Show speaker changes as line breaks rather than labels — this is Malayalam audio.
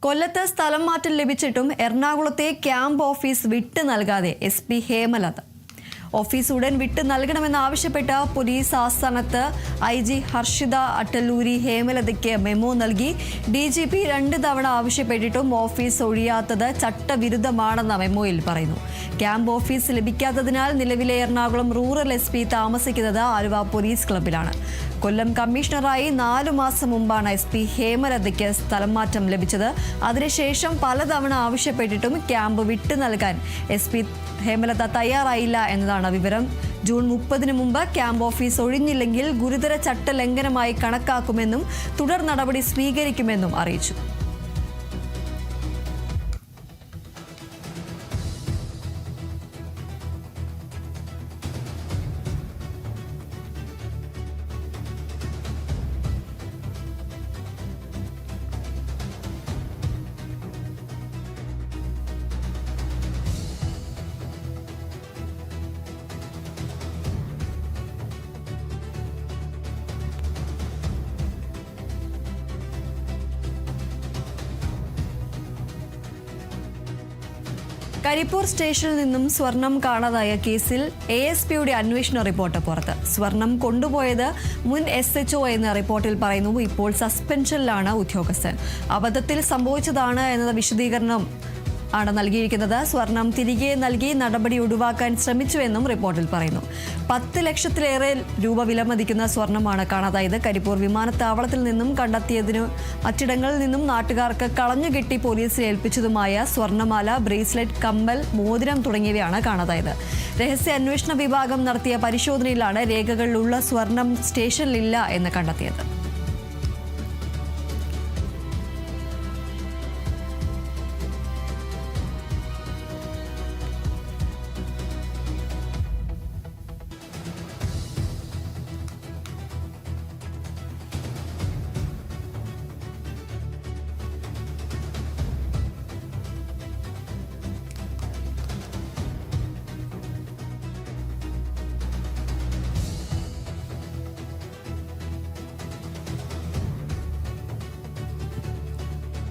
കൊല്ലത്ത് സ്ഥലം മാറ്റം ലഭിച്ചിട്ടും എറണാകുളത്തെ ക്യാമ്പ് ഓഫീസ് വിട്ടു നൽകാതെ SP ഹേമലത. ഓഫീസ് ഉടൻ വിട്ടു നൽകണമെന്നാവശ്യപ്പെട്ട പോലീസ് ആസ്ഥാനത്ത് IG ഹർഷിത അട്ടല്ലൂരി ഹേമലതയ്ക്ക് മെമ്മോ നൽകി. DGP 2 തവണ ആവശ്യപ്പെട്ടിട്ടും ഓഫീസ് ഒഴിയാത്തത് ചട്ടവിരുദ്ധമാണെന്ന മെമ്മോയിൽ പറയുന്നു. ക്യാമ്പ് ഓഫീസ് ലഭിക്കാത്തതിനാൽ നിലവിലെ എറണാകുളം റൂറൽ SP താമസിക്കുന്നത് ആലുവ പോലീസ് ക്ലബ്ബിലാണ്. കൊല്ലം കമ്മീഷണറായി 4 മാസം മുമ്പാണ് SP ഹേമലതയ്ക്ക് സ്ഥലം മാറ്റം ലഭിച്ചത്. അതിനുശേഷം പലതവണ ആവശ്യപ്പെട്ടിട്ടും ക്യാമ്പ് വിട്ടു നൽകാൻ SP ഹേമലത തയ്യാറായില്ല എന്നതാണ് വിവരം. ജൂൺ 30-ന് മുമ്പ് ക്യാമ്പ് ഓഫീസ് ഒഴിഞ്ഞില്ലെങ്കിൽ ഗുരുതര ചട്ടലംഘനമായി കണക്കാക്കുമെന്നും തുടർ നടപടി സ്വീകരിക്കുമെന്നും അറിയിച്ചു. കരിപ്പൂർ സ്റ്റേഷനിൽ നിന്നും സ്വർണം കാണാതായ കേസിൽ ASPയുടെ അന്വേഷണ റിപ്പോർട്ട് പുറത്ത്. സ്വർണം കൊണ്ടുപോയത് മുൻ SHO എന്ന റിപ്പോർട്ടിൽ പറയുന്നു. ഇപ്പോൾ സസ്പെൻഷനിലാണ് ഉദ്യോഗസ്ഥൻ. അബദ്ധത്തിൽ സംഭവിച്ചതാണ് എന്ന വിശദീകരണം ആണ് നൽകിയിരിക്കുന്നത്. സ്വർണം തിരികെ നൽകി നടപടി ഒഴിവാക്കാൻ ശ്രമിച്ചുവെന്നും റിപ്പോർട്ടിൽ പറയുന്നു. 10 ലക്ഷത്തിലേറെ രൂപ വിലമതിക്കുന്ന സ്വർണമാണ് കാണാതായത്. കരിപ്പൂർ വിമാനത്താവളത്തിൽ നിന്നും കണ്ടെത്തിയതിനു മറ്റിടങ്ങളിൽ നിന്നും നാട്ടുകാർക്ക് കളഞ്ഞുകെട്ടി പോലീസിൽ ഏൽപ്പിച്ചതുമായ സ്വർണമാല, ബ്രേസ്ലെറ്റ്, കമ്മൽ, മോതിരം തുടങ്ങിയവയാണ് കാണാതായത്. രഹസ്യ അന്വേഷണ വിഭാഗം നടത്തിയ പരിശോധനയിലാണ് രേഖകളിലുള്ള സ്വർണം സ്റ്റേഷനിലില്ല എന്ന് കണ്ടെത്തിയത്.